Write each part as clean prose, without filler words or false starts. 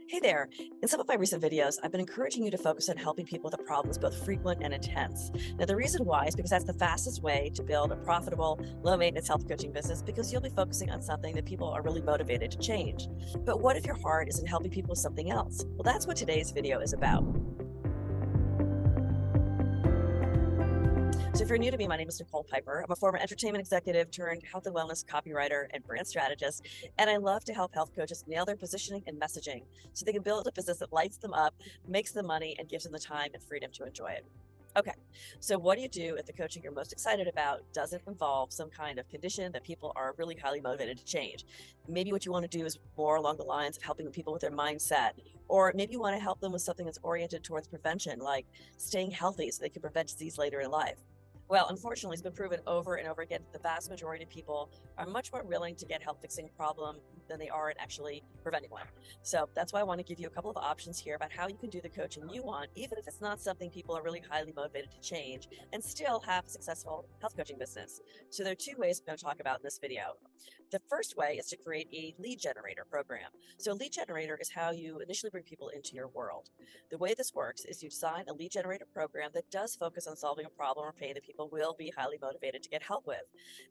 Hey there. In some of my recent videos, I've been encouraging you to focus on helping people with problems both frequent and intense. Now, the reason why is because that's the fastest way to build a profitable, low maintenance health coaching business because you'll be focusing on something that people are really motivated to change. But what if your heart is in helping people with something else? Well, that's what today's video is about. So, if you're new to me, my name is Nicole Piper. I'm a former entertainment executive turned health and wellness copywriter and brand strategist. And I love to help health coaches nail their positioning and messaging so they can build a business that lights them up, makes them money, and gives them the time and freedom to enjoy it. Okay, so what do you do if the coaching you're most excited about doesn't involve some kind of condition that people are really highly motivated to change? Maybe what you want to do is more along the lines of helping people with their mindset, or maybe you want to help them with something that's oriented towards prevention, like staying healthy so they can prevent disease later in life. Well, unfortunately, it's been proven over and over again that the vast majority of people are much more willing to get help fixing a problem than they are in actually preventing one. So that's why I want to give you a couple of options here about how you can do the coaching you want, even if it's not something people are really highly motivated to change, and still have a successful health coaching business. So there are two ways I'm going to talk about in this video. The first way is to create a lead generator program. So a lead generator is how you initially bring people into your world. The way this works is you design a lead generator program that does focus on solving a problem or pain that people will be highly motivated to get help with.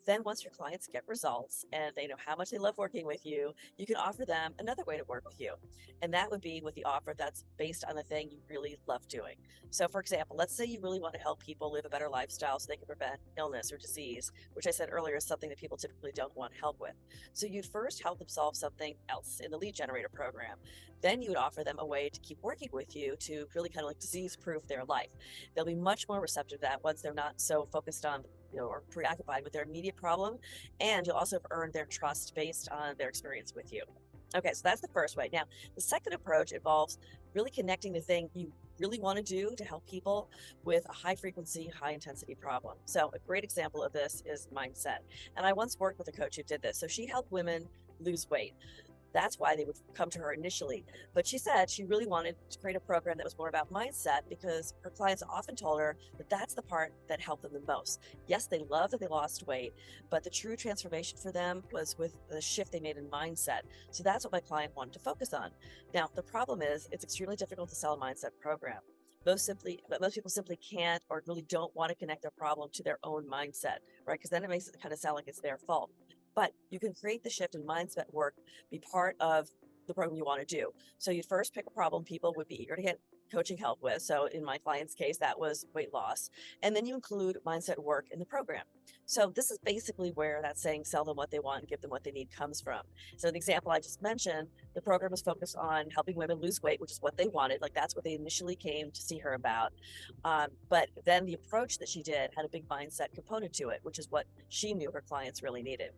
Then, once your clients get results and they know how much they love working with you can offer them another way to work with you. And that would be with the offer that's based on the thing you really love doing. So, for example, let's say you really want to help people live a better lifestyle so they can prevent illness or disease, which I said earlier is something that people typically don't want help with. So, you'd first help them solve something else in the lead generator program. Then you would offer them a way to keep working with you to really kind of like disease proof their life. They'll be much more receptive to that once they're not so focused on or preoccupied with their immediate problem. And you'll also have earned their trust based on their experience with you. Okay, so that's the first way. Now, the second approach involves really connecting the thing you really want to do to help people with a high frequency, high intensity problem. So, a great example of this is mindset. And I once worked with a coach who did this. So, she helped women lose weight. That's why they would come to her initially. But she said she really wanted to create a program that was more about mindset because her clients often told her that that's the part that helped them the most. Yes, they love that they lost weight, but the true transformation for them was with the shift they made in mindset. So that's what my client wanted to focus on. Now, the problem is it's extremely difficult to sell a mindset program. Most people simply can't or really don't want to connect their problem to their own mindset, right? Because then it makes it kind of sound like it's their fault. But you can create the shift in mindset work be part of the program you want to do. So you first pick a problem people would be eager to get coaching help with. So in my client's case, that was weight loss. And then you include mindset work in the program. So this is basically where that saying sell them what they want and give them what they need comes from. So the example I just mentioned, the program was focused on helping women lose weight, which is what they wanted. Like that's what they initially came to see her about. But then the approach that she did had a big mindset component to it, which is what she knew her clients really needed.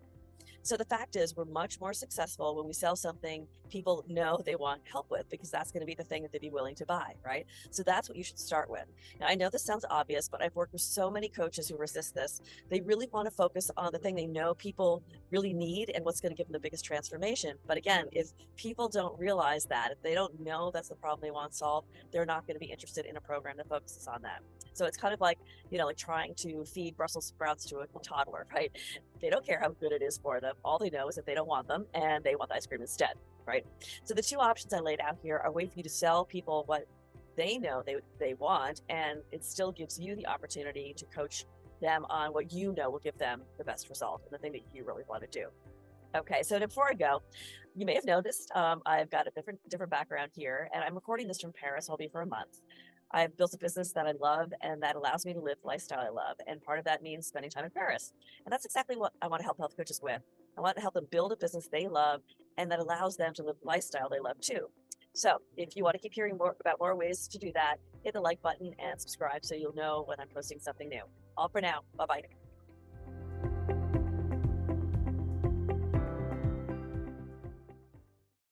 So the fact is, we're much more successful when we sell something people know they want help with because that's going to be the thing that they'd be willing to buy, right? So that's what you should start with. Now, I know this sounds obvious, but I've worked with so many coaches who resist this. They really want to focus on the thing they know people really need and what's going to give them the biggest transformation. But again, if people don't realize that, if they don't know that's the problem they want solved, they're not going to be interested in a program that focuses on that. So it's kind of like, like trying to feed Brussels sprouts to a toddler, right? They don't care how good it is for them. All they know is that they don't want them and they want the ice cream instead, right? So the two options I laid out here are a way for you to sell people what they know they want, and it still gives you the opportunity to coach them on what you know will give them the best result and the thing that you really want to do. Okay, so before I go, you may have noticed I've got a different background here, and I'm recording this from Paris. I'll be for a month. I've built a business that I love and that allows me to live the lifestyle I love. And part of that means spending time in Paris. And that's exactly what I want to help health coaches with. I want to help them build a business they love and that allows them to live the lifestyle they love too. So if you want to keep hearing more about more ways to do that, hit the like button and subscribe so you'll know when I'm posting something new. All for now. Bye bye.